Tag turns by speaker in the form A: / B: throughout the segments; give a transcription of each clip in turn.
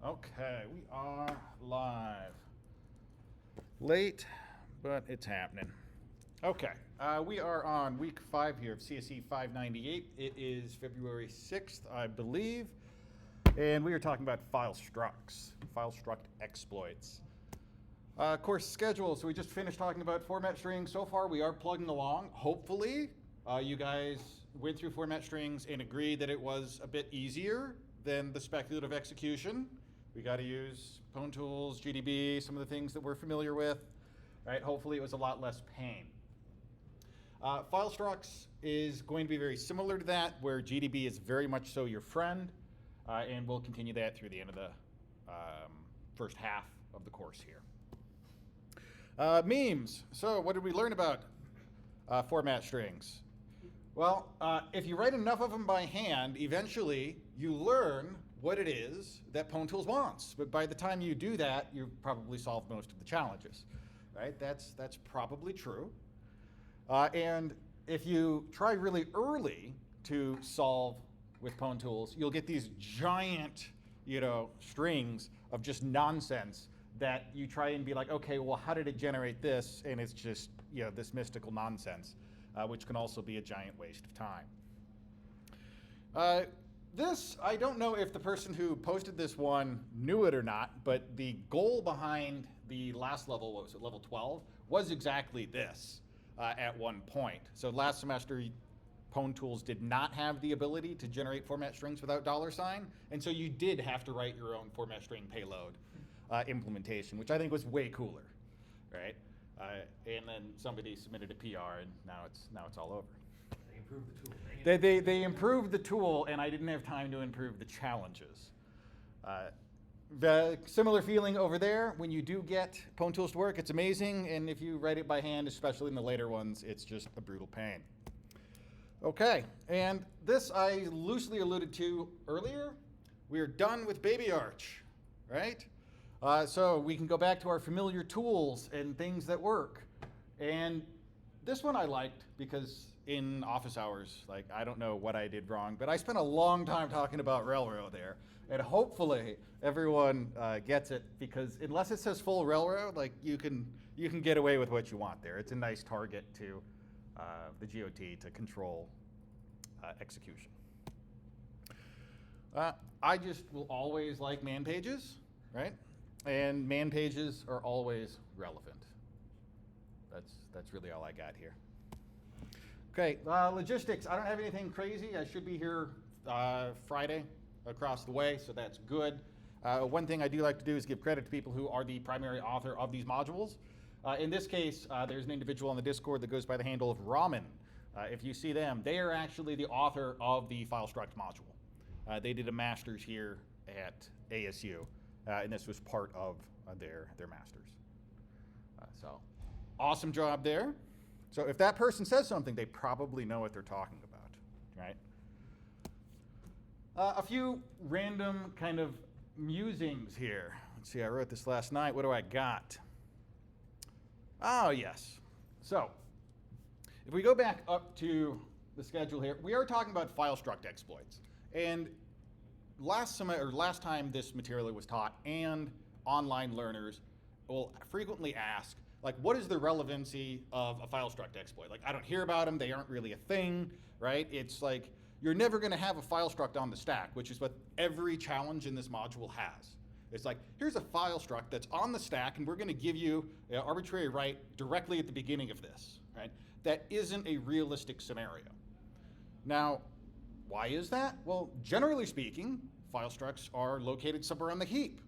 A: Okay, we are live. Late, but it's happening. Okay, we are on week 5 here of CSE598. It is February 6th, I believe, and we are talking about file structs, file struct exploits. Course schedule, so we just finished talking about format strings. So far, we are plugging along. Hopefully, you guys went through format strings and agreed that it was a bit easier than the speculative execution. We got to use Pwntools, GDB, some of the things that we're familiar with. Right? Hopefully, it was a lot less pain. File structs is going to be very similar to that, where GDB is very much so your friend, and we'll continue that through the end of the first half of the course here. Memes. So what did we learn about format strings? Well, if you write enough of them by hand, eventually you learn what it is that Pwntools wants. But by the time you do that, you've probably solved most of the challenges. Right? That's probably true. And if you try really early to solve with Pwntools, you'll get these giant, strings of just nonsense that you try and be like, okay, well, how did it generate this? And it's just, this mystical nonsense, which can also be a giant waste of time. This, I don't know if the person who posted this one knew it or not, but the goal behind the last level, what was it, level 12, was exactly this at one point. So last semester, Pwntools did not have the ability to generate format strings without $, and so you did have to write your own format string payload implementation, which I think was way cooler, right? And then somebody submitted a PR, and now it's all over.
B: They improved the tool.
A: They improved the tool, and I didn't have time to improve the challenges. The similar feeling over there, when you do get Pwntools to work, it's amazing, and if you write it by hand, especially in the later ones, it's just a brutal pain. Okay, and this I loosely alluded to earlier. We're done with Baby Arch, right? So we can go back to our familiar tools and things that work. And this one I liked because in office hours, I don't know what I did wrong, but I spent a long time talking about Railroad there. And hopefully everyone gets it, because unless it says full Railroad, you can get away with what you want there. It's a nice target to the GOT to control execution. I just will always like man pages, right? And man pages are always relevant. That's really all I got here. Okay, logistics. I don't have anything crazy. I should be here Friday across the way, so that's good. One thing I do like to do is give credit to people who are the primary author of these modules. In this case, there's an individual on the Discord that goes by the handle of Ramen. If you see them, they are actually the author of the file struct module. They did a master's here at ASU, and this was part of their master's. So awesome job there. So if that person says something, they probably know what they're talking about, right? A few random kind of musings here. Let's see, I wrote this last night. What do I got? Oh, yes. So if we go back up to the schedule here, we are talking about file struct exploits. And last time this material was taught, and online learners will frequently ask, what is the relevancy of a file struct exploit? I don't hear about them. They aren't really a thing, right? It's you're never going to have a file struct on the stack, which is what every challenge in this module has. It's here's a file struct that's on the stack, and we're going to give you an arbitrary write directly at the beginning of this, right? That isn't a realistic scenario. Now, why is that? Well, generally speaking, file structs are located somewhere on the heap.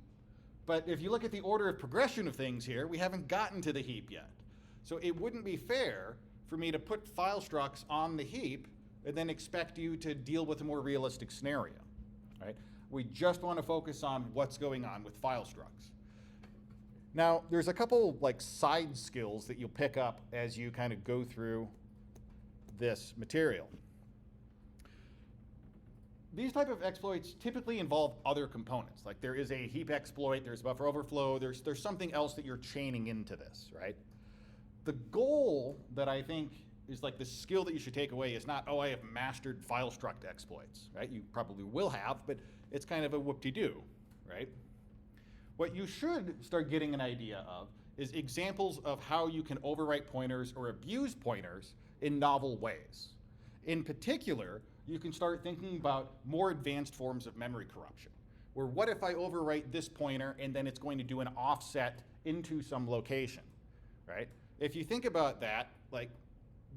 A: But if you look at the order of progression of things here, we haven't gotten to the heap yet. So it wouldn't be fair for me to put file structs on the heap and then expect you to deal with a more realistic scenario, right? We just want to focus on what's going on with file structs. Now, there's a couple side skills that you'll pick up as you kind of go through this material. These type of exploits typically involve other components. There is a heap exploit, there's buffer overflow, there's something else that you're chaining into this, right? The goal that I think is the skill that you should take away is not, oh, I have mastered file struct exploits, right? You probably will have, but it's kind of a whoop-de-doo, right? what you should start getting an idea of is examples of how you can overwrite pointers or abuse pointers in novel ways. In particular, you can start thinking about more advanced forms of memory corruption, where what if I overwrite this pointer and then it's going to do an offset into some location, right? If you think about that, like,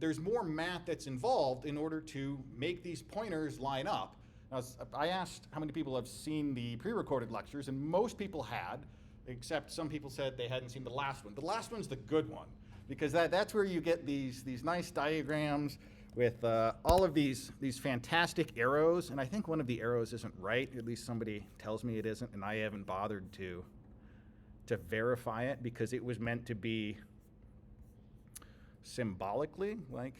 A: there's more math that's involved in order to make these pointers line up. Now, I asked how many people have seen the pre-recorded lectures, and most people had, except some people said they hadn't seen the last one. The last one's the good one, because that's where you get these nice diagrams with all of these fantastic arrows, and I think one of the arrows isn't right, at least somebody tells me it isn't, and I haven't bothered to verify it because it was meant to be symbolically like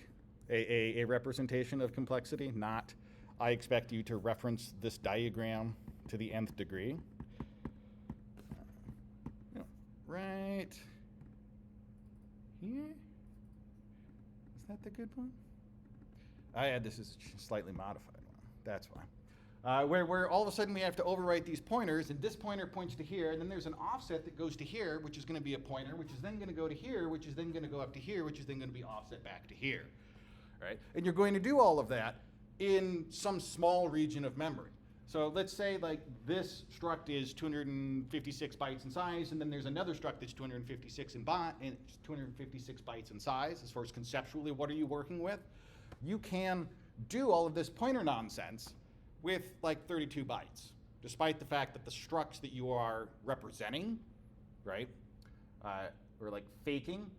A: a representation of complexity, not I expect you to reference this diagram to the nth degree. Right here? Is that the good one? I had this as a slightly modified one. That's why. Where all of a sudden we have to overwrite these pointers, and this pointer points to here, and then there's an offset that goes to here, which is going to be a pointer, which is then going to go to here, which is then going to go up to here, which is then going to be offset back to here, right? And you're going to do all of that in some small region of memory. So let's say like this struct is 256 bytes in size, and then there's another struct that's 256 bytes in size. As far as conceptually, what are you working with? You can do all of this pointer nonsense with like 32 bytes, despite the fact that the structs that you are representing, right, or like faking,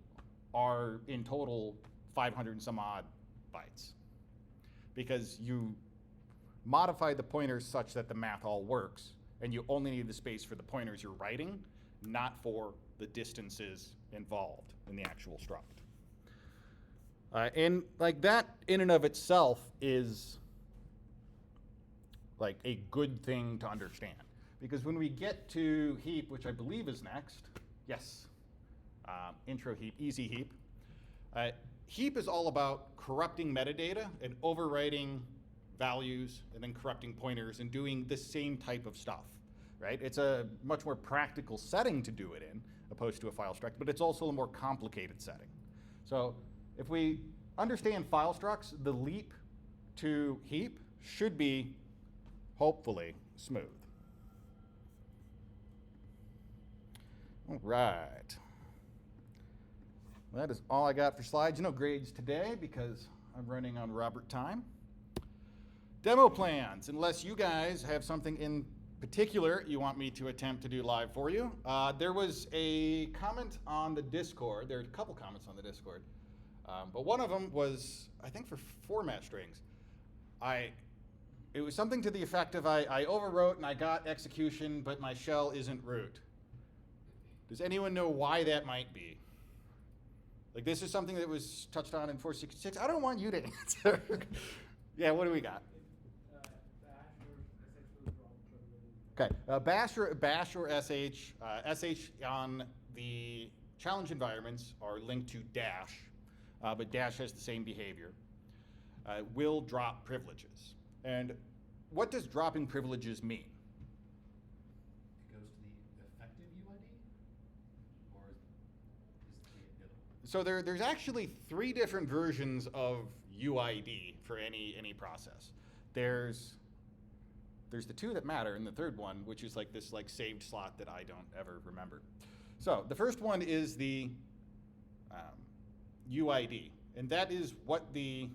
A: are in total 500 and some odd bytes. Because you modify the pointers such that the math all works, and you only need the space for the pointers you're writing, not for the distances involved in the actual struct. And like that in and of itself is like a good thing to understand. Because when we get to heap, which I believe is next, yes, intro heap, easy heap. Heap is all about corrupting metadata and overwriting values and then corrupting pointers and doing the same type of stuff, right? It's a much more practical setting to do it in, opposed to a file struct, but it's also a more complicated setting. So if we understand file structs, the leap to heap should be, hopefully, smooth. All right. That is all I got for slides. No grades today because I'm running on Robert time. Demo plans, unless you guys have something in particular you want me to attempt to do live for you. There was a comment on the Discord. There are a couple comments on the Discord. But one of them was, I think, for format strings. It was something to the effect of I overwrote and I got execution, but my shell isn't root. Does anyone know why that might be? Like, this is something that was touched on in 466. I don't want you to answer. Yeah, what do we got? Okay, bash or sh. Sh on the challenge environments are linked to dash, but dash has the same behavior. Will drop privileges. And what does dropping privileges mean?
B: It goes to the effective UID? Or is it
A: So there's actually 3 different versions of UID for any process. There's the 2 that matter, and the third one, which is like this like saved slot that I don't ever remember. So the first one is the UID, and that is what the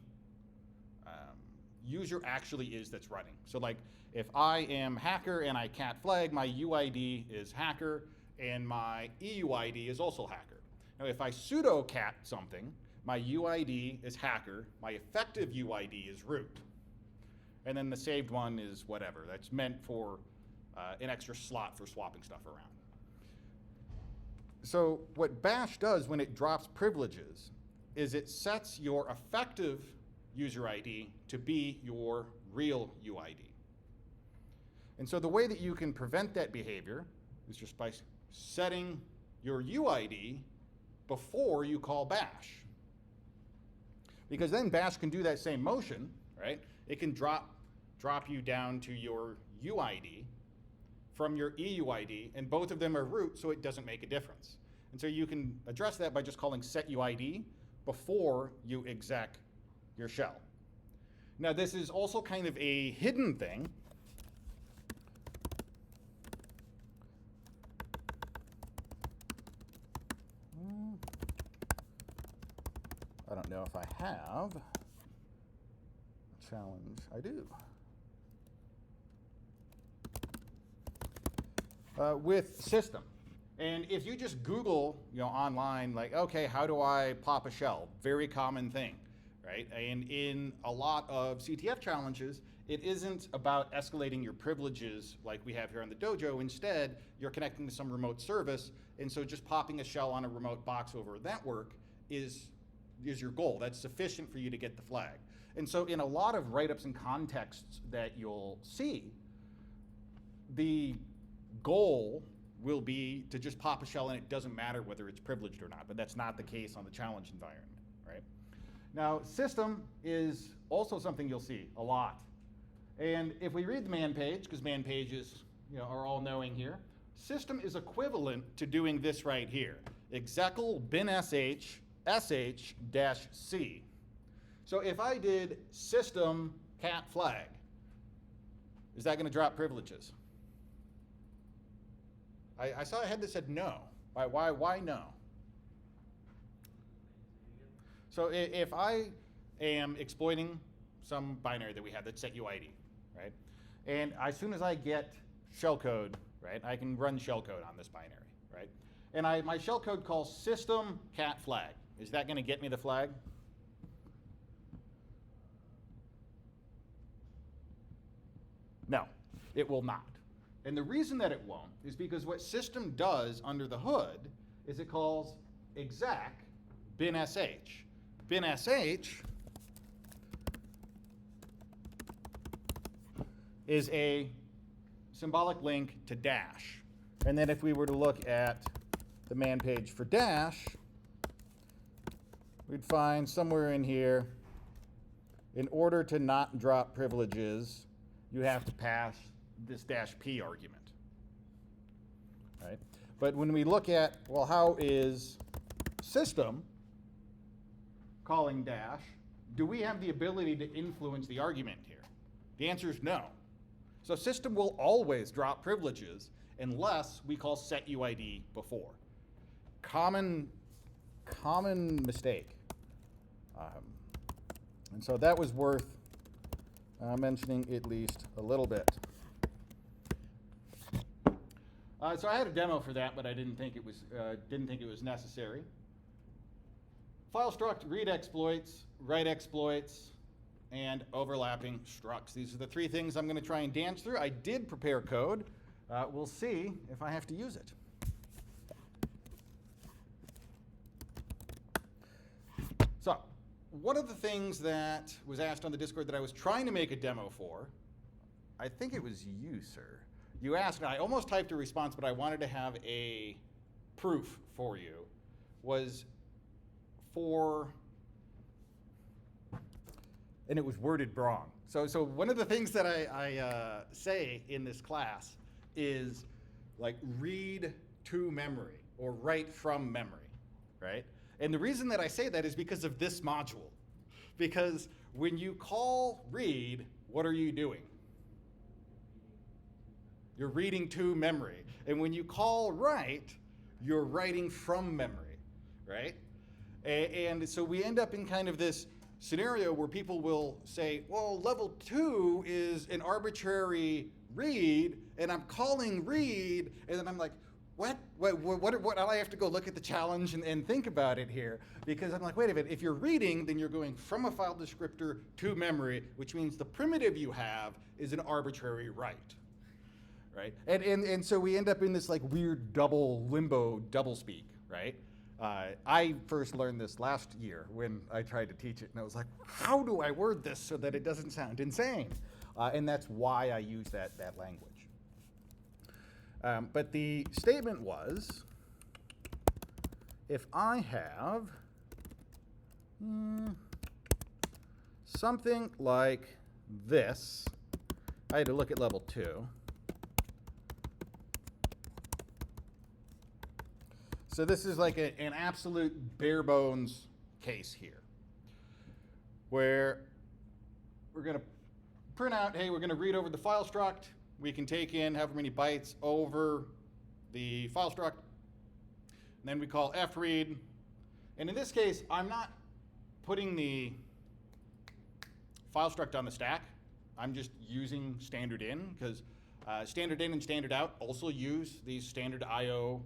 A: user actually is that's running. So like if I am hacker and I cat flag, my UID is hacker, and my EUID is also hacker. Now if I sudo cat something, my UID is hacker, my effective UID is root. And then the saved one is whatever. That's meant for an extra slot for swapping stuff around. So what bash does when it drops privileges is it sets your effective user ID to be your real UID. And so the way that you can prevent that behavior is just by setting your UID before you call bash. Because then bash can do that same motion, right? It can drop you down to your UID from your EUID, and both of them are root, so it doesn't make a difference. And so you can address that by just calling setUID before you exec your shell. Now this is also kind of a hidden thing. I don't know if I have a challenge. I do. With system. And if you just Google, online, like, okay, how do I pop a shell? Very common thing, right? And in a lot of CTF challenges, it isn't about escalating your privileges like we have here on the dojo. Instead, you're connecting to some remote service, and so just popping a shell on a remote box over a network is your goal. That's sufficient for you to get the flag. And so in a lot of write-ups and contexts that you'll see, the goal will be to just pop a shell and it doesn't matter whether it's privileged or not, but that's not the case on the challenge environment, right? Now, system is also something you'll see a lot. And if we read the man page, because man pages are all knowing here, system is equivalent to doing this right here. Execl bin sh sh-c. So if I did system cat flag, is that going to drop privileges? I saw a head that said no. Why no? So if I am exploiting some binary that we have that's setUID, right? And as soon as I get shellcode, right, I can run shellcode on this binary, right? And my shellcode calls system cat flag. Is that going to get me the flag? No, it will not. And the reason that it won't is because what system does under the hood is it calls exec bin sh. Bin sh is a symbolic link to dash. And then if we were to look at the man page for dash, we'd find somewhere in here, in order to not drop privileges, you have to pass this -p argument, right? But when we look at, well, how is system calling dash, do we have the ability to influence the argument here? The answer is no. So system will always drop privileges unless we call setUID before. Common mistake. And so that was worth mentioning at least a little bit. So I had a demo for that, but I didn't think it was necessary. File struct, read exploits, write exploits, and overlapping structs. These are the three things I'm going to try and dance through. I did prepare code. We'll see if I have to use it. So, one of the things that was asked on the Discord that I was trying to make a demo for, I think it was you, sir. You asked, and I almost typed a response, but I wanted to have a proof for you, was for, and it was worded wrong. So one of the things that I say in this class is like read to memory or write from memory, right? And the reason that I say that is because of this module. Because when you call read, what are you doing? You're reading to memory. And when you call write, you're writing from memory, right? And so we end up in kind of this scenario where people will say, well, level 2 is an arbitrary read, and I'm calling read, and then I'm like, what? I have to go look at the challenge and think about it here, because I'm like, wait a minute, if you're reading, then you're going from a file descriptor to memory, which means the primitive you have is an arbitrary write, right? And so we end up in this like weird limbo doublespeak, right? I first learned this last year when I tried to teach it, and I was like, how do I word this so that it doesn't sound insane? And that's why I use that language. But the statement was, if I have something like this, I had to look at level 2, So this is like an absolute bare bones case here, where we're going to print out, hey, we're going to read over the file struct. We can take in however many bytes over the file struct. And then we call fread. And in this case, I'm not putting the file struct on the stack. I'm just using standard in, because standard in and standard out also use these standard IO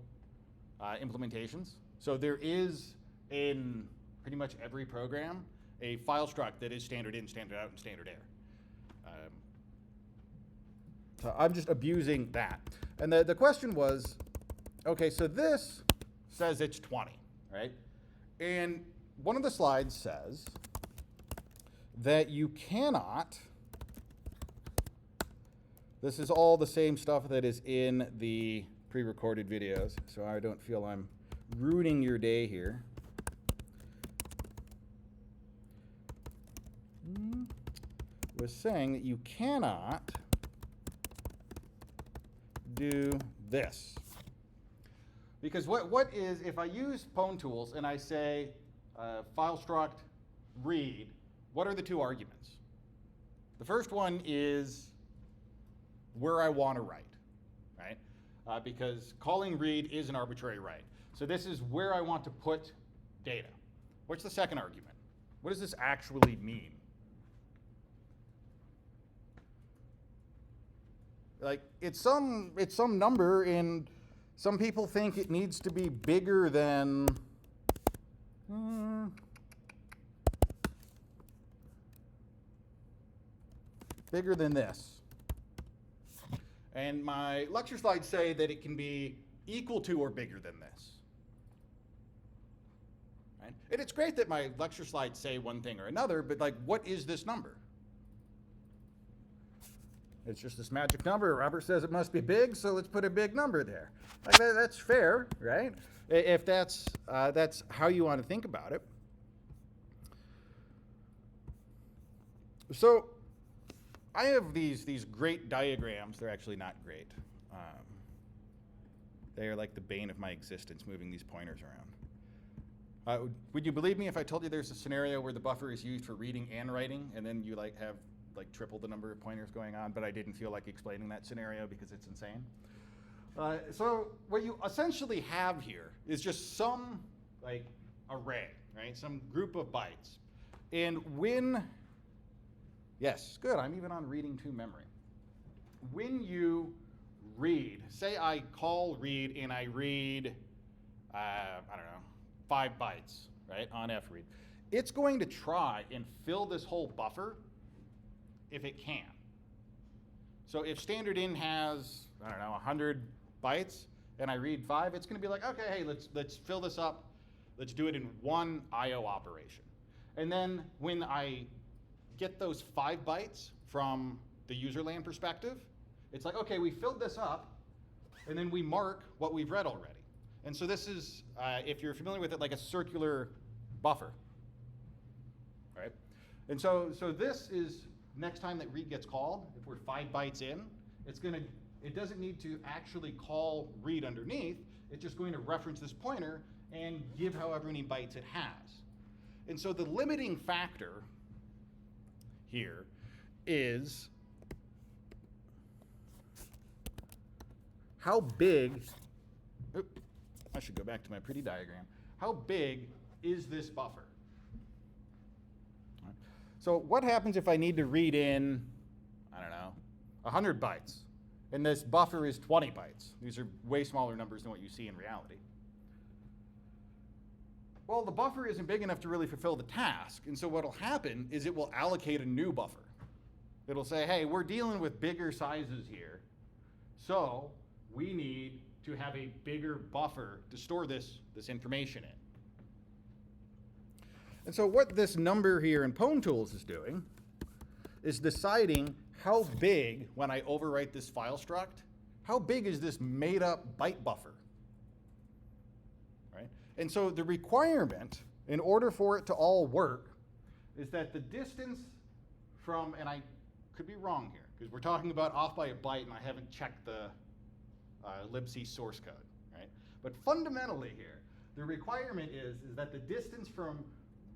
A: implementations. So there is, in pretty much every program, a file struct that is standard in, standard out, and standard air. So I'm just abusing that. And the question was, okay, so this says it's 20, right? And one of the slides says that you cannot, this is all the same stuff that is in the pre-recorded videos, so I don't feel I'm ruining your day here. Was saying that you cannot do this. Because what is, if I use Pwntools and I say file struct read, what are the two arguments? The first one is where I want to write, right? Because calling read is an arbitrary write. So this is where I want to put data. What's the second argument? What does this actually mean? Like, it's some number, and some people think it needs to be bigger than this. And my lecture slides say that it can be equal to or bigger than this. Right? And it's great that my lecture slides say one thing or another, but like, what is this number? It's just this magic number. Robert says it must be big, so let's put a big number there. Like that's fair, right? If that's how you want to think about it. So I have these great diagrams. They're actually not great. They are like the bane of my existence, moving these pointers around. Would you believe me if I told you there's a scenario where the buffer is used for reading and writing, and then you like have like triple the number of pointers going on, but I didn't feel like explaining that scenario because it's insane. So what you essentially have here is just some like array, right? Some group of bytes. And when, yes, good, I'm even on reading to memory. When you read, say I call read and I read, I don't know, 5 bytes, right, on fread. It's going to try and fill this whole buffer if it can. So if standard in has, I don't know, 100 bytes, and I read 5, it's going to be like, okay, hey, let's fill this up. Let's do it in one IO operation. And then when I get those 5 bytes from the user land perspective, it's like, okay, we filled this up, and then we mark what we've read already. And so this is, if you're familiar with it, like a circular buffer, right? And so this is, next time that read gets called, if we're 5 bytes in, it doesn't need to actually call read underneath. It's just going to reference this pointer and give however many bytes it has. And so the limiting factor here is how big, I should go back to my pretty diagram. How big is this buffer? So what happens if I need to read in, I don't know, 100 bytes, and this buffer is 20 bytes? These are way smaller numbers than what you see in reality. Well, the buffer isn't big enough to really fulfill the task, and so what'll happen is it will allocate a new buffer. It'll say, hey, we're dealing with bigger sizes here, so we need to have a bigger buffer to store this information in. And so what this number here in Pwntools is doing is deciding how big, when I overwrite this file struct, how big is this made up byte buffer, right? And so the requirement, in order for it to all work, is that the distance from, and I could be wrong here, because we're talking about off by a byte and I haven't checked the libc source code, right? But fundamentally here, The requirement is that the distance from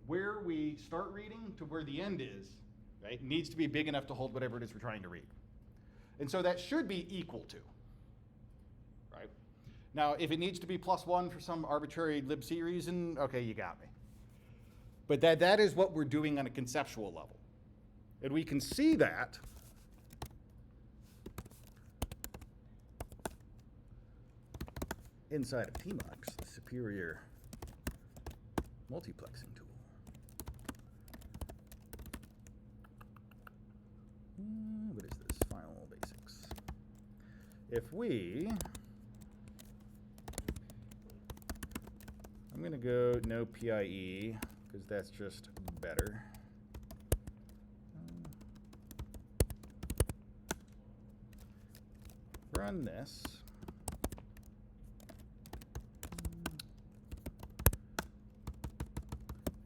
A: where we start reading to where the end is, right, needs to be big enough to hold whatever it is we're trying to read. And so that should be equal to, right? Now, if it needs to be +1 for some arbitrary libc reason, okay, you got me. But that is what we're doing on a conceptual level. And we can see that inside of tmux, the superior multiplexing tool. What is this? Final basics. If we, I'm going to go no PIE because that's just better. Run this.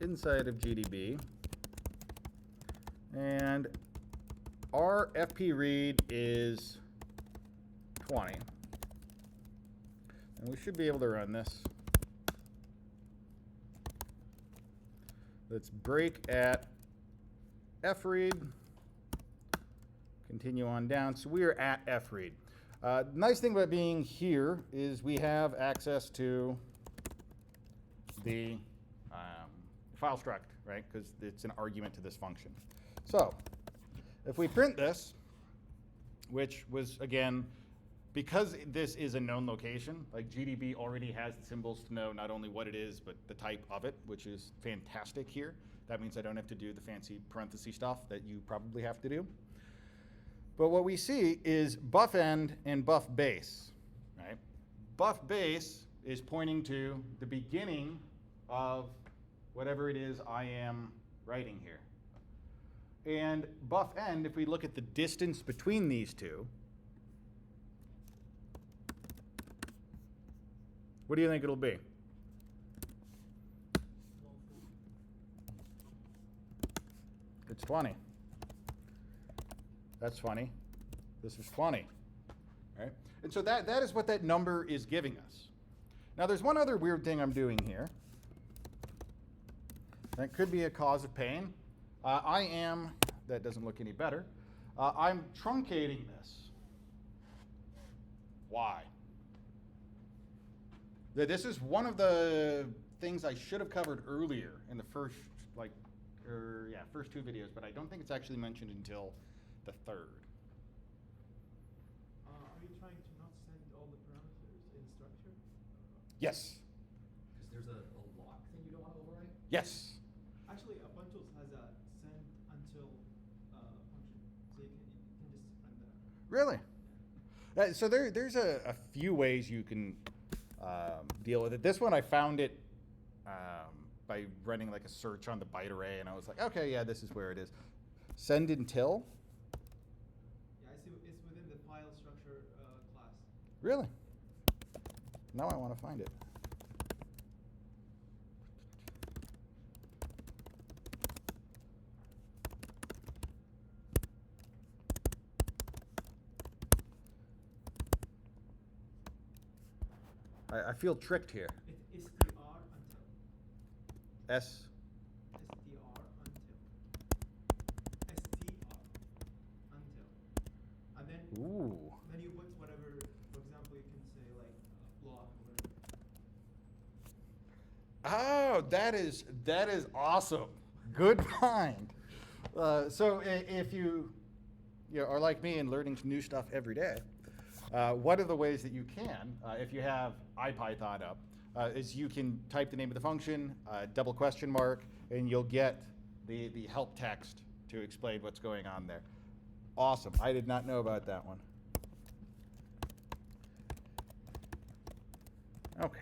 A: Inside of GDB, and our FP read is 20, and we should be able to run this. Let's break at F read, continue on down. So we are at F read. The nice thing about being here is we have access to the file struct, right? Because it's an argument to this function. So if we print this, which was, again, because this is a known location, like GDB already has the symbols to know not only what it is, but the type of it, which is fantastic here. That means I don't have to do the fancy parenthesis stuff that you probably have to do. But what we see is buff end and buff base, right? Buff base is pointing to the beginning of whatever it is I am writing here. And buff end, if we look at the distance between these two, what do you think it'll be? It's 20. That's funny. This is 20, right? And so that is what that number is giving us. Now there's one other weird thing I'm doing here. That could be a cause of pain. That doesn't look any better. I'm truncating this. Why? This is one of the things I should have covered earlier in the first, first two videos, but I don't think it's actually mentioned until the third.
C: Are you trying to not send all the parameters in structure?
A: Yes.
B: Because there's a lock thing you don't want to overwrite?
A: Yes.
C: Actually, Pwntools has a send until function, so you can just run that.
A: Really? So there's a few ways you can deal with it. This one I found it by running like a search on the byte array, and I was like, okay, yeah, this is where it is. Send until?
C: Yeah, I see. It's within the file structure class.
A: Really? Now I want to find it. I feel tricked here.
C: It's str until.
A: S.
C: Str until. Str until. And then
A: Ooh.
C: then you put whatever. For example, you can say like block or whatever.
A: Oh, that is awesome. Good find. So if you are like me and learning new stuff every day, one of the ways that you can, if you have IPython up, is you can type the name of the function, double question mark, and you'll get the help text to explain what's going on there. Awesome. I did not know about that one. Okay.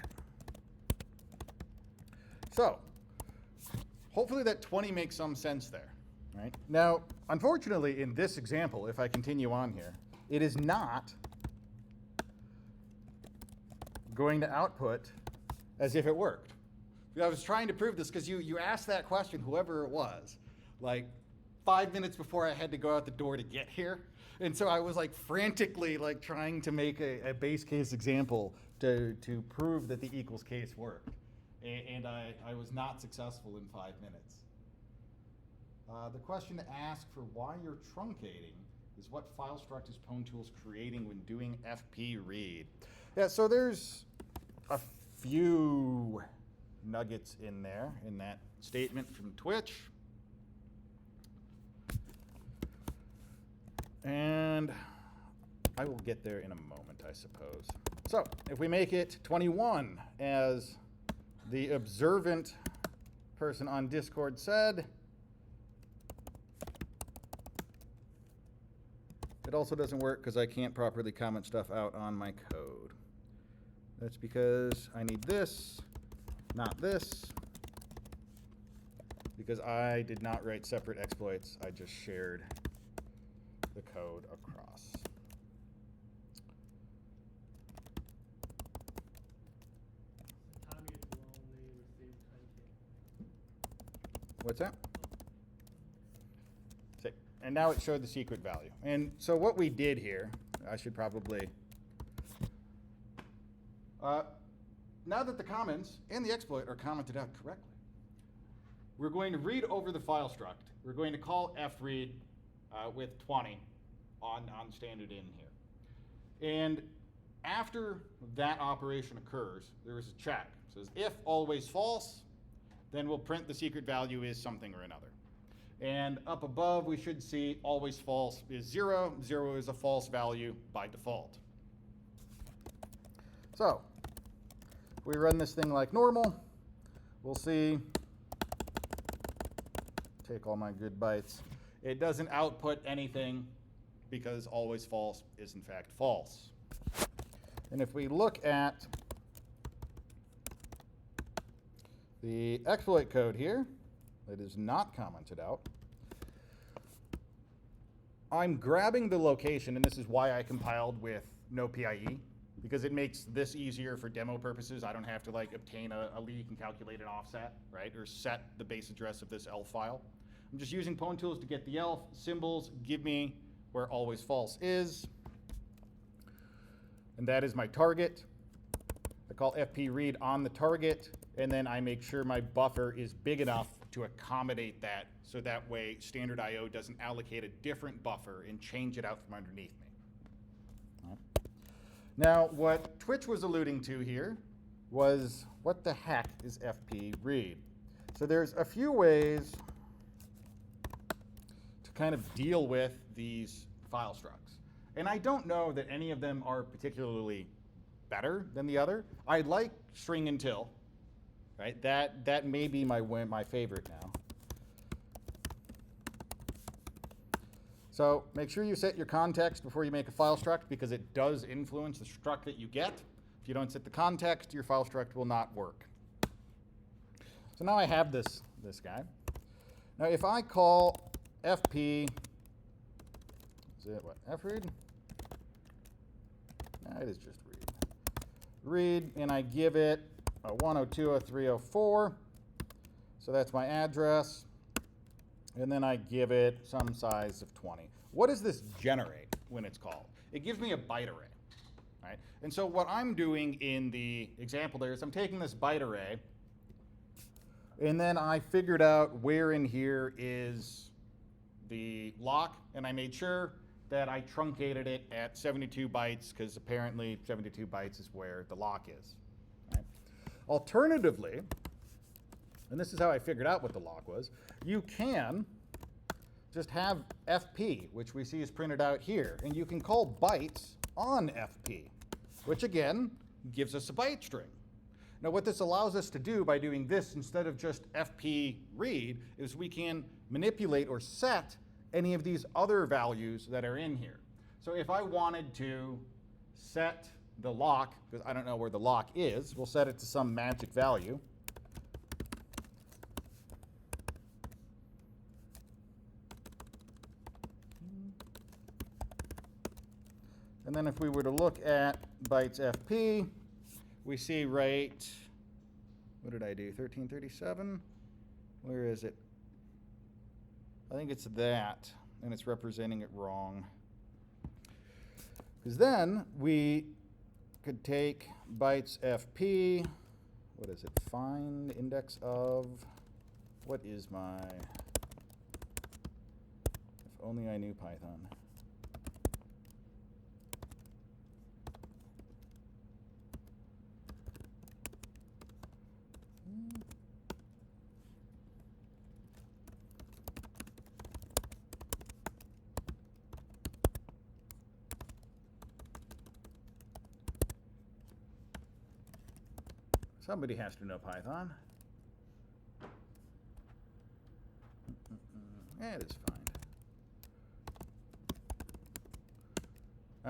A: So, hopefully that 20 makes some sense there, right? Now, unfortunately, in this example, if I continue on here, it is not going to output as if it worked. I was trying to prove this because you asked that question, whoever it was, like 5 minutes before I had to go out the door to get here. And so I was like frantically like trying to make a base case example to prove that the equals case worked. and I was not successful in 5 minutes. The question to ask for why you're truncating is what file struct is Pwntools creating when doing FP read? Yeah, so there's a few nuggets in there in that statement from Twitch. And I will get there in a moment, I suppose. So if we make it 21, as the observant person on Discord said, it also doesn't work because I can't properly comment stuff out on my code. That's because I need this, not this, because I did not write separate exploits. I just shared the code across. What's that? And now it showed the secret value. And so what we did here, I should probably, now that the comments and the exploit are commented out correctly, we're going to read over the file struct. We're going to call fread with 20 on standard in here. And after that operation occurs, there is a check. It says if always false, then we'll print the secret value is something or another. And up above, we should see always false is 0. 0 is a false value by default. So if we run this thing like normal, we'll see, take all my good bytes. It doesn't output anything because always false is in fact false. And if we look at the exploit code here, that is not commented out, I'm grabbing the location, and this is why I compiled with no PIE, because it makes this easier for demo purposes. I don't have to like obtain a leak and calculate an offset, right? Or set the base address of this ELF file. I'm just using Pwntools to get the ELF symbols, give me where always false is. And that is my target. I call FP read on the target, and then I make sure my buffer is big enough to accommodate that, so that way standard IO doesn't allocate a different buffer and change it out from underneath me. Right. Now, what Twitch was alluding to here was, what the heck is FP read? So there's a few ways to kind of deal with these file structs. And I don't know that any of them are particularly better than the other. I like string until. Right, that may be my favorite now. So make sure you set your context before you make a file struct, because it does influence the struct that you get. If you don't set the context, your file struct will not work. So now I have this guy. Now if I call FP, is it what, fread? No, it is just read, and I give it a 102, a 304. So that's my address. And then I give it some size of 20. What does this generate when it's called? It gives me a byte array, right? And so what I'm doing in the example there is I'm taking this byte array, and then I figured out where in here is the lock, and I made sure that I truncated it at 72 bytes, because apparently 72 bytes is where the lock is. Alternatively, and this is how I figured out what the lock was, you can just have FP, which we see is printed out here, and you can call bytes on FP, which again gives us a byte string. Now what this allows us to do by doing this instead of just FP read is we can manipulate or set any of these other values that are in here. So if I wanted to set the lock, because I don't know where the lock is, we'll set it to some magic value. And then if we were to look at bytes FP, we see right, what did I do, 1337? Where is it? I think it's that, and it's representing it wrong. Because then we could take bytes FP, what is it? Find index of, what is my, if only I knew Python. Somebody has to know Python. It is fine.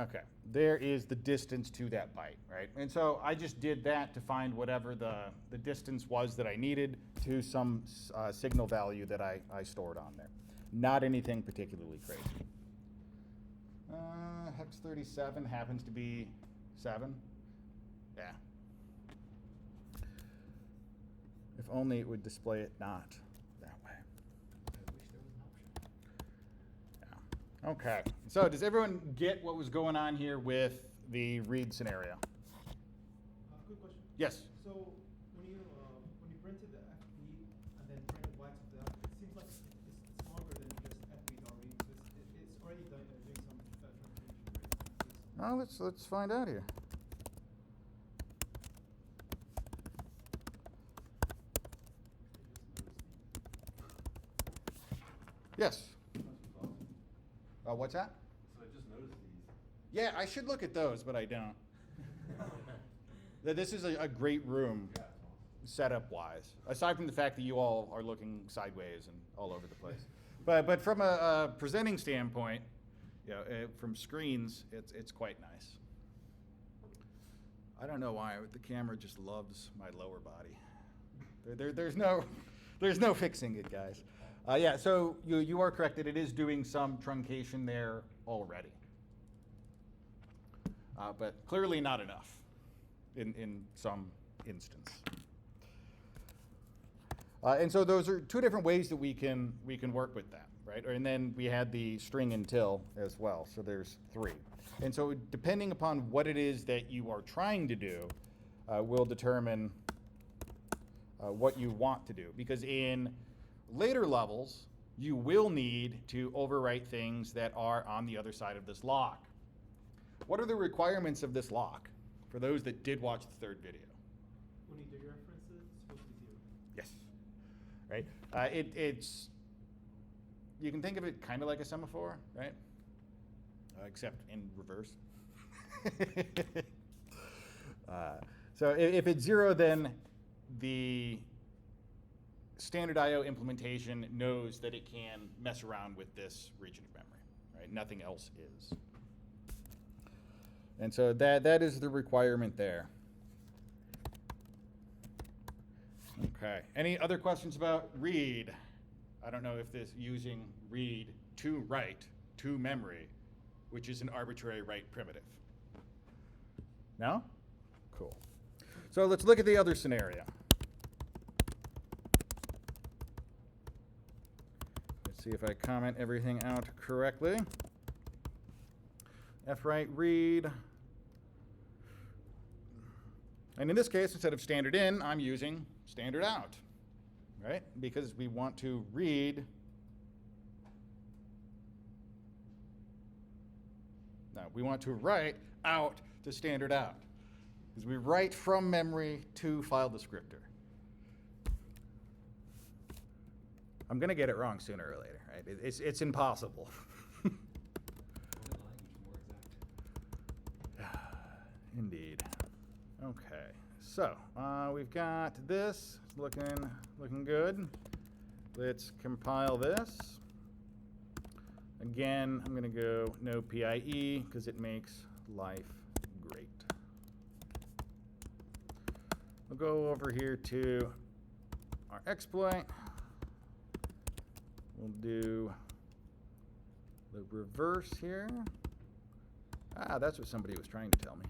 A: Okay, there is the distance to that byte, right? And so I just did that to find whatever the distance was that I needed to some signal value that I stored on there. Not anything particularly crazy. Hex 37 happens to be 7. Yeah. If only it would display it not that way.
B: I wish there was an option.
A: Yeah. Okay. So does everyone get what was going on here with the read scenario?
C: Good question.
A: Yes.
C: So when you printed the FP and then printed bytes of that, it seems like it's longer than just FP.read. So it's already doing some truncation, right?
A: Well, let's find out here. Yes. What's that?
D: So I just noticed these.
A: Yeah, I should look at those, but I don't. This is a great room,
D: Yeah, it's awesome.
A: setup-wise. Aside from the fact that you all are looking sideways and all over the place, but from a presenting standpoint, you know, from screens, it's quite nice. I don't know why the camera just loves my lower body. There's no fixing it, guys. Yeah, so you are correct that it is doing some truncation there already. But clearly not enough in some instance. And so those are two different ways that we can work with that, right? And then we had the string until as well, so there's 3. And so depending upon what it is that you are trying to do, will determine what you want to do. Because in later levels, you will need to overwrite things that are on the other side of this lock. What are the requirements of this lock for those that did watch the 3rd video?
C: When you do your references, it's supposed to be 0.
A: Yes. Right? It's, you can think of it kind of like a semaphore, right? Except in reverse. So if it's 0, then the standard I/O implementation knows that it can mess around with this region of memory, right? Nothing else is. And so that is the requirement there. Okay. Any other questions about read? I don't know if this using read to write to memory, which is an arbitrary write primitive. No? Cool. So let's look at the other scenario. Let's see if I comment everything out correctly. Fwrite read. And in this case, instead of standard in, I'm using standard out, right? Because we want to read. No, we want to write out to standard out. Because we write from memory to file descriptor. I'm going to get it wrong sooner or later, right? It's impossible.
B: One language more exact.
A: Indeed. Okay, so we've got this. It's looking good. Let's compile this. Again, I'm going to go no PIE because it makes life great. We'll go over here to our exploit. We'll do the reverse here. Ah, that's what somebody was trying to tell me.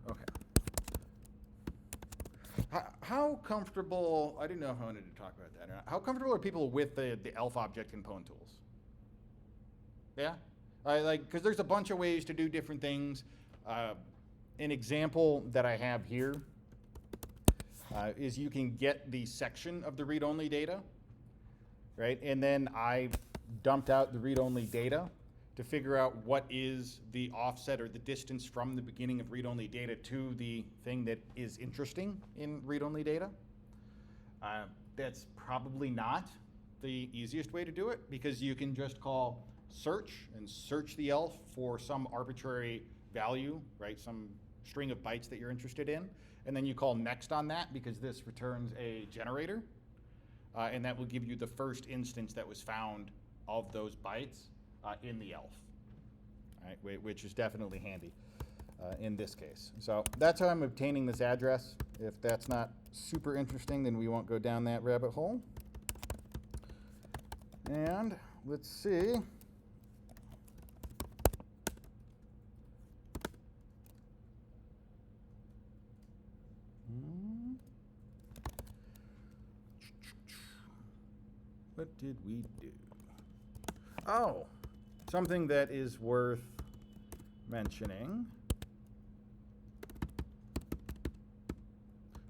A: Okay. How comfortable, I didn't know if I wanted to talk about that or not. How comfortable are people with the elf object in Pwntools? Yeah, because there's a bunch of ways to do different things. An example that I have here is you can get the section of the read-only data, right? And then I dumped out the read-only data to figure out what is the offset or the distance from the beginning of read-only data to the thing that is interesting in read-only data. That's probably not the easiest way to do it, because you can just call search and search the ELF for some arbitrary value, right? Some string of bytes that you're interested in. And then you call next on that, because this returns a generator. And that will give you the first instance that was found of those bytes in the ELF, right? Which is definitely handy in this case. So that's how I'm obtaining this address. If that's not super interesting, then we won't go down that rabbit hole. And let's see. What did we do? Oh, something that is worth mentioning.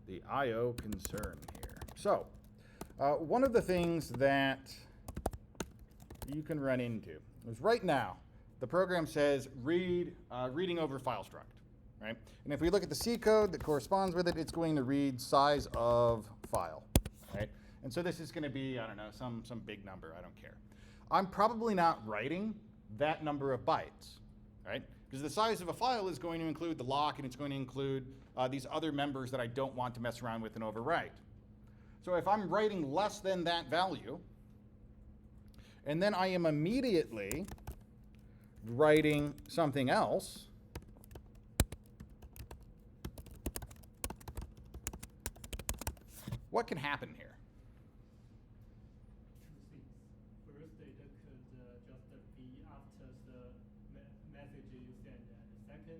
A: The I/O concern here. So, one of the things that you can run into is right now, the program says reading over file struct, right? And if we look at the C code that corresponds with it, it's going to read size of file, right? And so this is going to be, I don't know, some big number, I don't care. I'm probably not writing that number of bytes, right? Because the size of a file is going to include the lock, and it's going to include these other members that I don't want to mess around with and overwrite. So if I'm writing less than that value, and then I am immediately writing something else, what can happen here?
D: Two things. First, it could just be after the message you send, and second,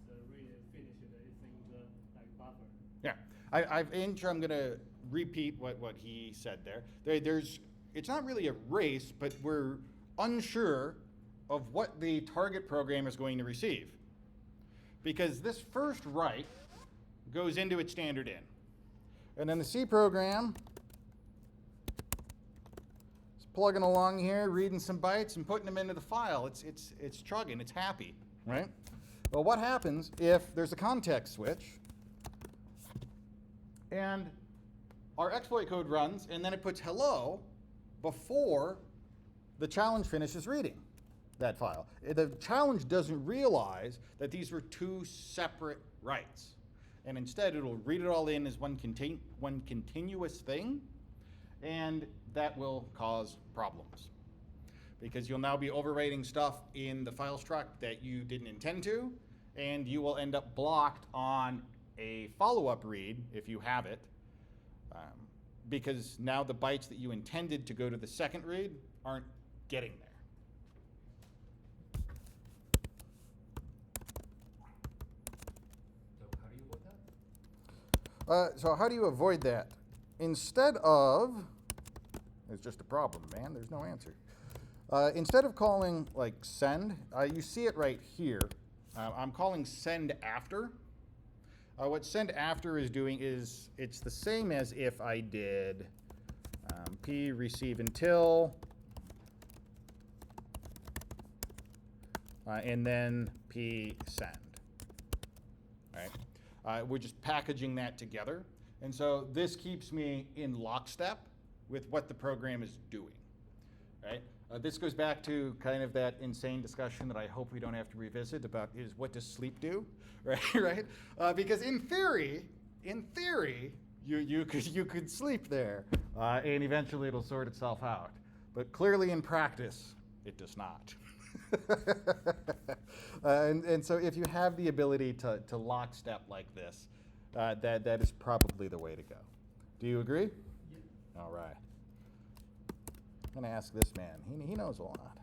D: the read finished is in the buffer.
A: Yeah, I'm going to repeat what he said there. It's not really a race, but we're unsure of what the target program is going to receive, because this first write goes into its standard in, and then the C program is plugging along here, reading some bytes and putting them into the file. It's chugging, it's happy, right? Well, what happens if there's a context switch and our exploit code runs, and then it puts hello before the challenge finishes reading that file? The challenge doesn't realize that these were two separate writes, and instead it'll read it all in as one continuous thing, and that will cause problems, because you'll now be overwriting stuff in the file struct that you didn't intend to, and you will end up blocked on a follow-up read if you have it, because now the bytes that you intended to go to the second read aren't getting there. So how do you avoid that? Instead of, it's just a problem, man, there's no answer. Instead of calling like send, you see it right here. I'm calling send after. What send after is doing is, it's the same as if I did p receive until, and then p send, right? We're just packaging that together. And so this keeps me in lockstep with what the program is doing, right? This goes back to kind of that insane discussion that I hope we don't have to revisit about is what does sleep do, right? Because in theory, you could sleep there, and eventually it'll sort itself out. But clearly in practice, it does not. And so if you have the ability to lockstep like this, that is probably the way to go. Do you agree?
D: Yeah.
A: All right. I'm going to ask this man. He knows a lot.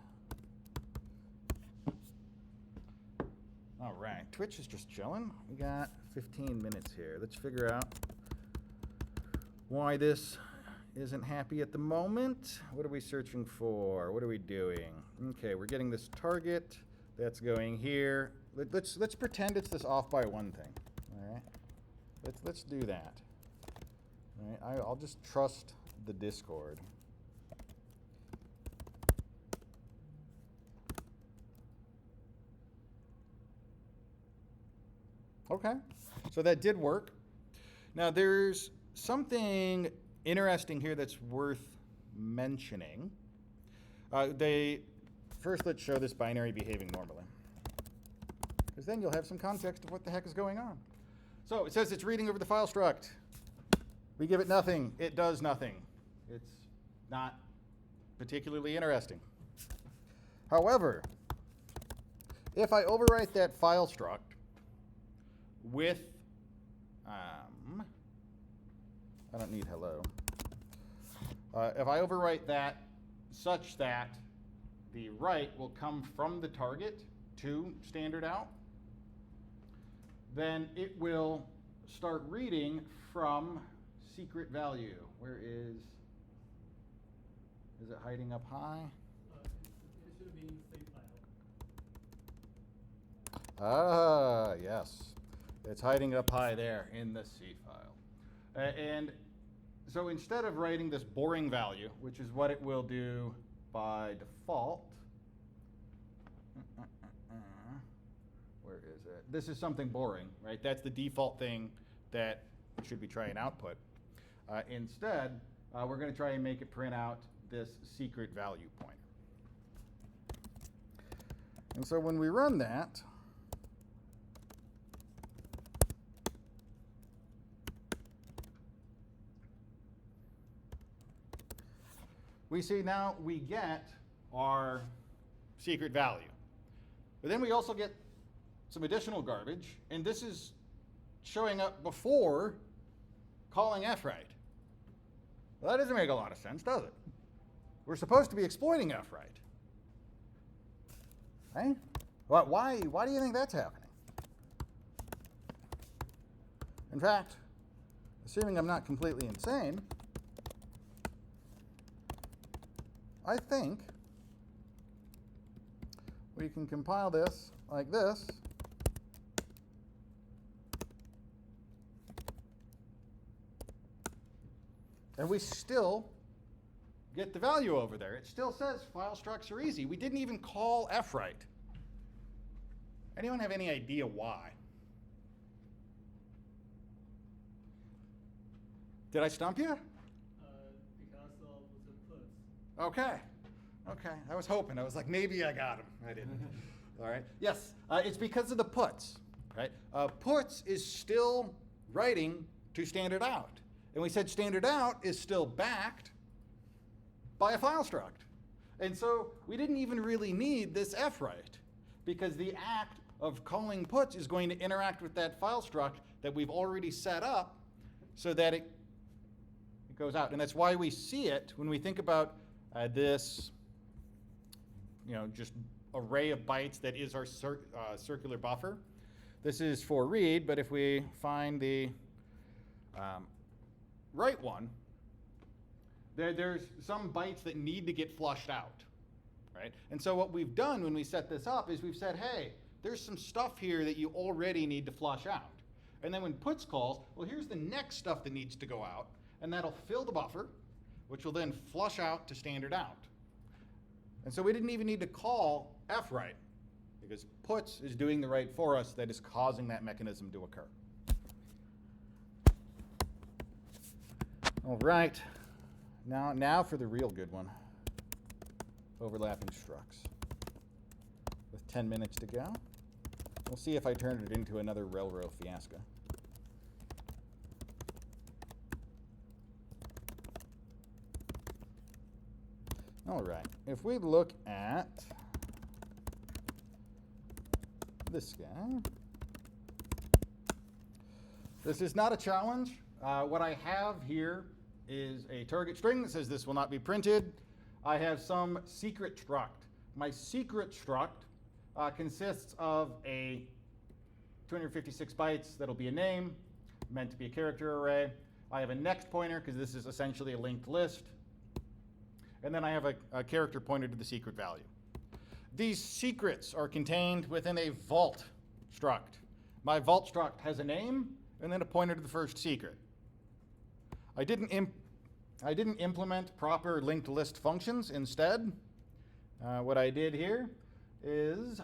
A: All right. Twitch is just chilling. We got 15 minutes here. Let's figure out why this isn't happy at the moment. What are we searching for? What are we doing? Okay, we're getting this target that's going here. Let's pretend it's this off by one thing. All right, let's do that. All right, I'll just trust the Discord. Okay, so that did work. Now there's something interesting here that's worth mentioning. First let's show this binary behaving normally, because then you'll have some context of what the heck is going on. So it says it's reading over the file struct. We give it nothing, it does nothing. It's not particularly interesting. However, if I overwrite that file struct with, I don't need hello. If I overwrite that such that the write will come from the target to standard out, then it will start reading from secret value. Where is it hiding up high?
D: It should be in C file.
A: Ah, yes. It's hiding up high there in the C file. And so instead of writing this boring value, which is what it will do by default, where is it? This is something boring, right? That's the default thing that should be trying to output. Instead, we're going to try and make it print out this secret value pointer. And so when we run that, we see now we get our secret value. But then we also get some additional garbage, and this is showing up before calling fwrite. Well, that doesn't make a lot of sense, does it? We're supposed to be exploiting fwrite. Right? Well, why do you think that's happening? In fact, assuming I'm not completely insane, I think we can compile this like this. And we still get the value over there. It still says file structs are easy. We didn't even call fwrite. Anyone have any idea why? Did I stump you?
D: Because of the puts.
A: Okay. Okay. I was hoping. I was like, maybe I got him. I didn't. All right. Yes. It's because of the puts. Right. Puts is still writing to standard out. And we said standard out is still backed by a file struct. And so we didn't even really need this fwrite, because the act of calling puts is going to interact with that file struct that we've already set up so that it goes out. And that's why we see it when we think about this, just array of bytes that is our circular buffer. This is for read, but if we find the write one, there's some bytes that need to get flushed out, right? And so what we've done when we set this up is we've said, hey, there's some stuff here that you already need to flush out. And then when puts calls, well, here's the next stuff that needs to go out, and that'll fill the buffer, which will then flush out to standard out. And so we didn't even need to call fwrite, because puts is doing the write for us that is causing that mechanism to occur. All right, now for the real good one, overlapping structs. With 10 minutes to go, we'll see if I turn it into another railroad fiasco. All right, if we look at this guy, this is not a challenge. What I have here is a target string that says this will not be printed. I have some secret struct. My secret struct consists of a 256 bytes that'll be a name, meant to be a character array. I have a next pointer because this is essentially a linked list. And then I have a character pointer to the secret value. These secrets are contained within a vault struct. My vault struct has a name and then a pointer to the first secret. I didn't implement proper linked list functions. Instead, what I did here is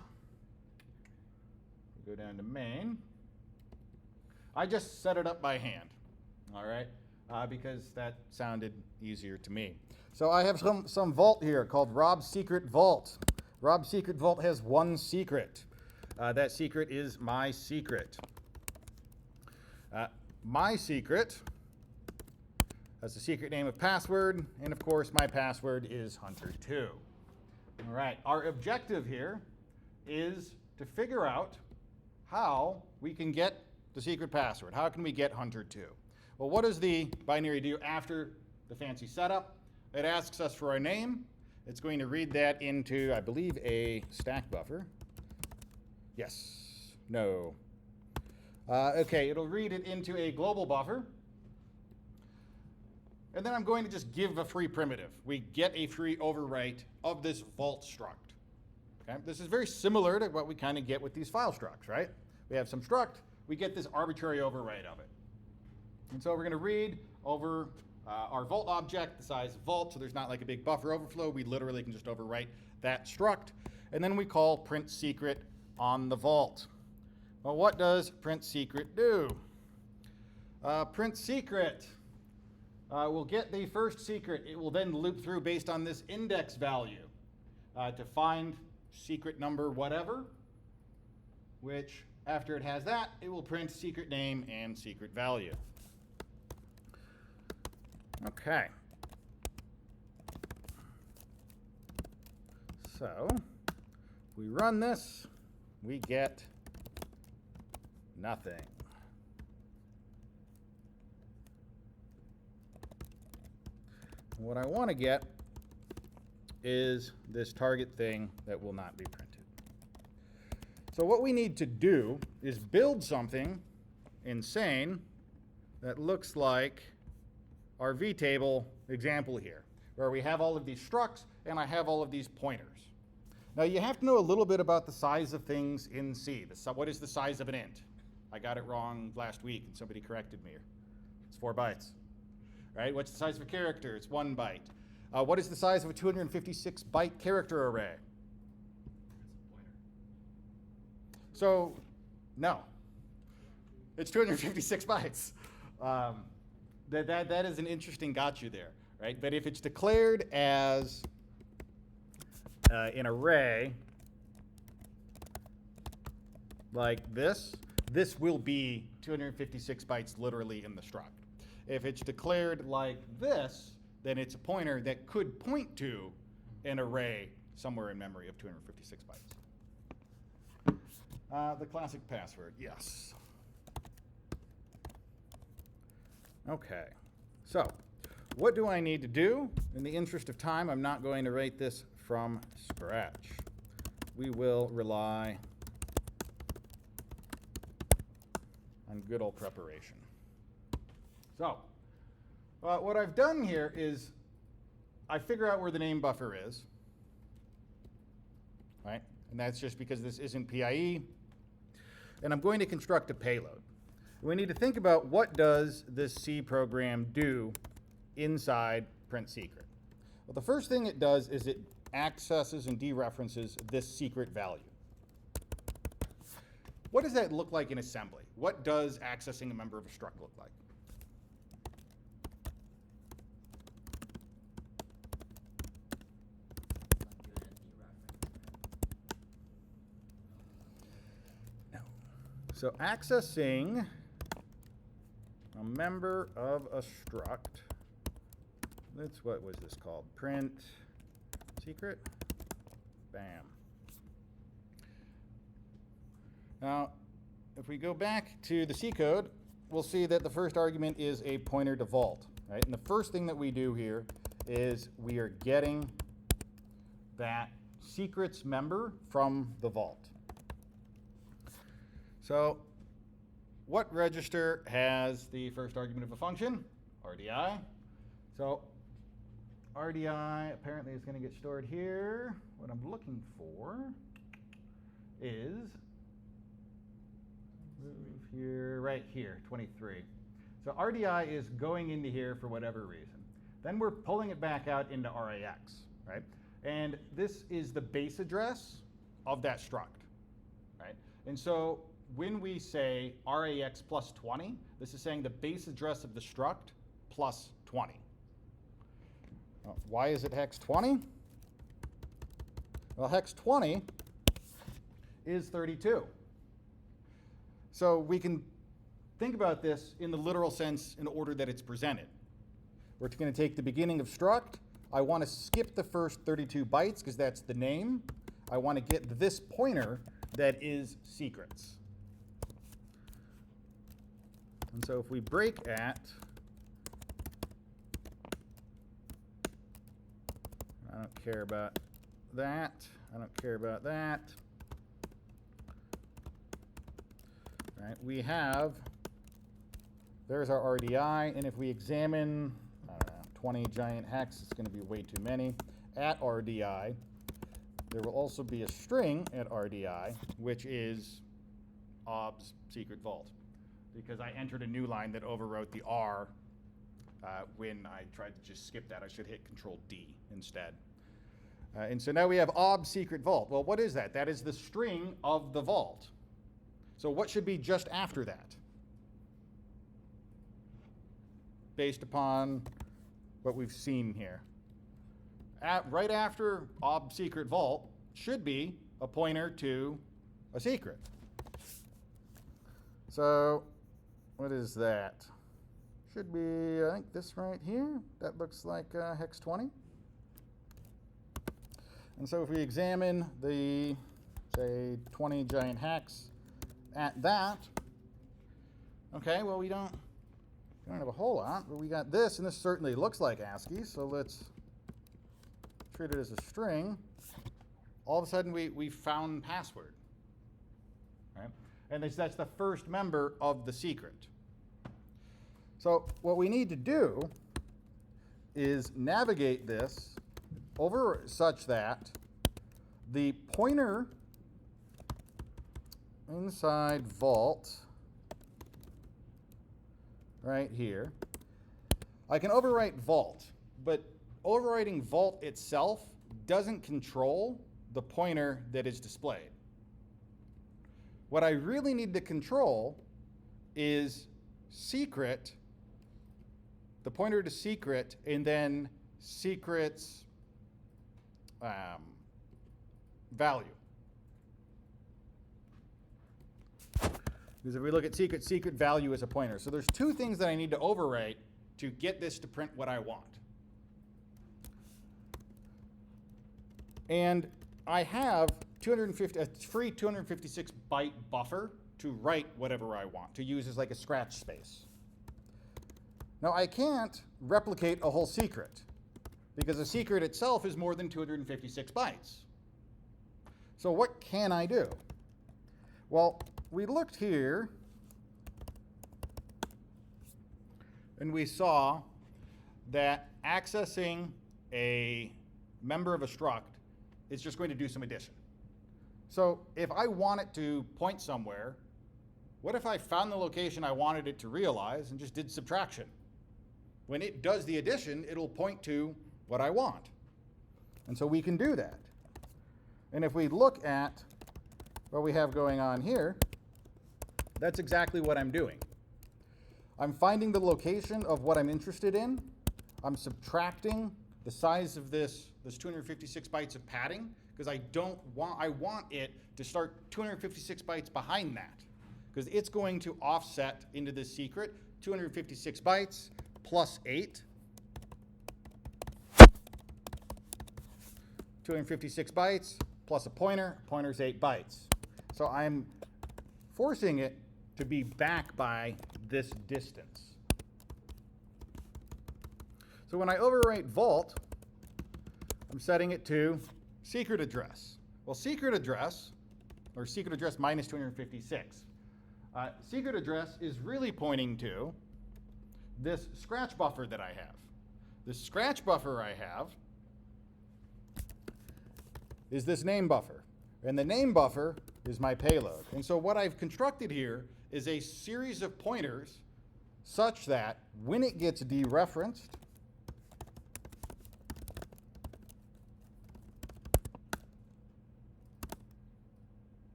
A: go down to main. I just set it up by hand, all right, because that sounded easier to me. So I have some vault here called Rob's Secret Vault. Rob's Secret Vault has one secret. That secret is my secret. My secret has the secret name of password, and of course my password is Hunter2. All right, our objective here is to figure out how we can get the secret password. How can we get Hunter2? Well, what does the binary do after the fancy setup? It asks us for our name. It's going to read that into, I believe, a stack buffer. Yes. No. Okay, it'll read it into a global buffer. And then I'm going to just give a free primitive. We get a free overwrite of this vault struct. Okay? This is very similar to what we kind of get with these file structs, right? We have some struct, we get this arbitrary overwrite of it. And so we're going to read over our vault object, the size of vault, so there's not like a big buffer overflow. We literally can just overwrite that struct. And then we call print secret on the vault. Well, what does print secret do? Print secret will get the first secret. It will then loop through based on this index value to find secret number whatever, which after it has that, it will print secret name and secret value. Okay. So we run this, we get nothing. What I want to get is this target thing that will not be printed. So what we need to do is build something insane that looks like our vtable example here, where we have all of these structs and I have all of these pointers. Now you have to know a little bit about the size of things in C. What is the size of an int? I got it wrong last week and somebody corrected me. It's 4 bytes. Right? What's the size of a character? It's 1 byte. What is the size of a 256 byte character array? So, no. It's 256 bytes. That is an interesting gotcha there, right? But if it's declared as an array like this will be 256 bytes literally in the struct. If it's declared like this, then it's a pointer that could point to an array somewhere in memory of 256 bytes. The classic password, yes. Okay, so what do I need to do? In the interest of time, I'm not going to write this from scratch. We will rely on good old preparation. So, what I've done here is I figure out where the name buffer is, right? And that's just because this isn't PIE. And I'm going to construct a payload. We need to think about what does this C program do inside print secret. Well, the first thing it does is it accesses and dereferences this secret value. What does that look like in assembly? What does accessing a member of a struct look like? No. So accessing a member of a struct, what was this called? Print secret, bam. Now, if we go back to the C code, we'll see that the first argument is a pointer to vault, right? And the first thing that we do here is we are getting that secrets member from the vault. So what register has the first argument of a function? RDI. So RDI apparently is going to get stored here. What I'm looking for is, move here, right here, 23. So RDI is going into here for whatever reason. Then we're pulling it back out into RAX, right? And this is the base address of that struct, right? And so when we say RAX plus 20, this is saying the base address of the struct plus 20. Why is it hex 20? Well, hex 20 is 32. So we can think about this in the literal sense in order that it's presented. We're going to take the beginning of struct. I want to skip the first 32 bytes because that's the name. I want to get this pointer that is secrets. And so if we break at, I don't care about that. I don't care about that. Right, we have, there's our RDI, and if we examine, I don't know, 20 giant hex, it's going to be way too many. At RDI, there will also be a string at RDI, which is ob's secret vault, because I entered a new line that overwrote the R when I tried to just skip that. I should hit Control D instead. And so now we have ob's secret vault. Well, what is that? That is the string of the vault. So what should be just after that? Based upon what we've seen here. Right after ob's secret vault should be a pointer to a secret. So what is that? Should be, I think, this right here. That looks like hex 20. And so if we examine the, say, 20 giant hex at that, okay, well, we don't have a whole lot, but we got this, and this certainly looks like ASCII, so let's treat it as a string. All of a sudden, we found password, right? And that's the first member of the secret. So what we need to do is navigate this over such that the pointer inside vault right here, I can overwrite vault, but overwriting vault itself doesn't control the pointer that is displayed. What I really need to control is secret, the pointer to secret, and then secret's value. Because if we look at secret, secret value is a pointer. So there's two things that I need to overwrite to get this to print what I want. And I have a free 256 byte buffer to write whatever I want, to use as like a scratch space. Now I can't replicate a whole secret, because a secret itself is more than 256 bytes. So what can I do? Well, we looked here, and we saw that accessing a member of a struct is just going to do some addition. So if I want it to point somewhere, what if I found the location I wanted it to realize and just did subtraction? When it does the addition, it'll point to what I want. And so we can do that. And if we look at what we have going on here, that's exactly what I'm doing. I'm finding the location of what I'm interested in. I'm subtracting the size of this 256 bytes of padding, because I want it to start 256 bytes behind that, because it's going to offset into this secret 256 bytes plus 8. 256 bytes plus a pointer. Pointer's 8 bytes. So I'm forcing it to be back by this distance. So when I overwrite vault, I'm setting it to secret address. Well, secret address, or secret address minus 256. Secret address is really pointing to this scratch buffer that I have. The scratch buffer I have is this name buffer. And the name buffer is my payload. And so what I've constructed here is a series of pointers such that when it gets dereferenced,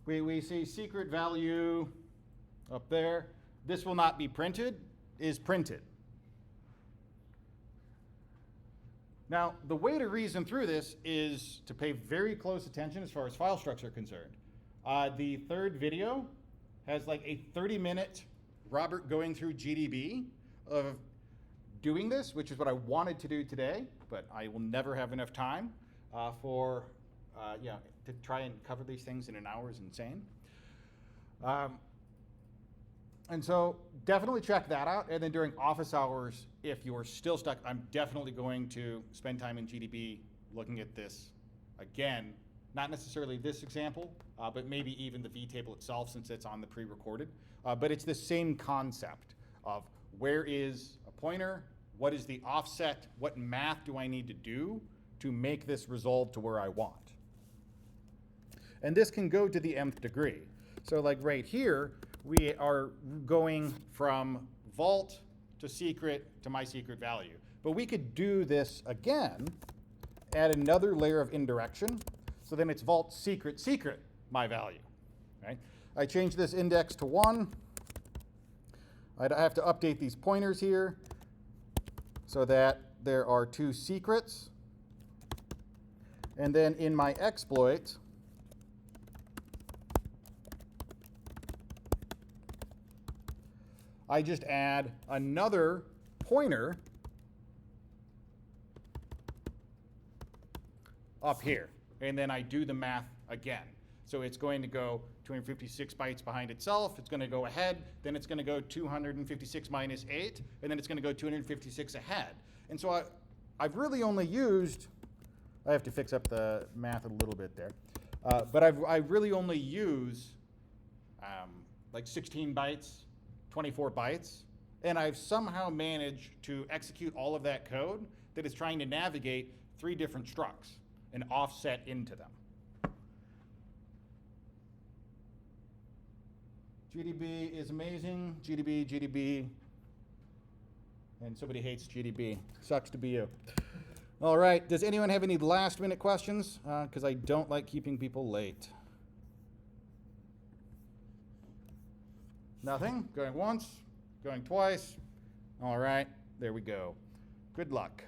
A: we see secret value up there. This will not be printed, is printed. Now, the way to reason through this is to pay very close attention as far as file structs are concerned. The third video has like a 30-minute Robert going through GDB of doing this, which is what I wanted to do today, but I will never have enough time to try and cover these things in an hour is insane. And so definitely check that out. And then during office hours, if you're still stuck, I'm definitely going to spend time in GDB looking at this again. Not necessarily this example, but maybe even the vtable itself since it's on the pre-recorded. But it's the same concept of where is a pointer, what is the offset, what math do I need to do to make this resolve to where I want. And this can go to the nth degree. So like right here, we are going from vault to secret to my secret value. But we could do this again, add another layer of indirection. So then it's vault secret secret my value. Right? I change this index to 1. I have to update these pointers here so that there are 2 secrets. And then in my exploit, I just add another pointer up here. And then I do the math again. So it's going to go 256 bytes behind itself. It's going to go ahead. Then it's going to go 256 minus 8. And then it's going to go 256 ahead. And so I've really only used, I have to fix up the math a little bit there. But I really only use like 16 bytes. 24 bytes, and I've somehow managed to execute all of that code that is trying to navigate 3 different structs and offset into them. GDB is amazing. GDB, GDB, and somebody hates GDB. Sucks to be you. All right, does anyone have any last-minute questions? Because I don't like keeping people late. Nothing? Going once? Going twice? All right, there we go. Good luck.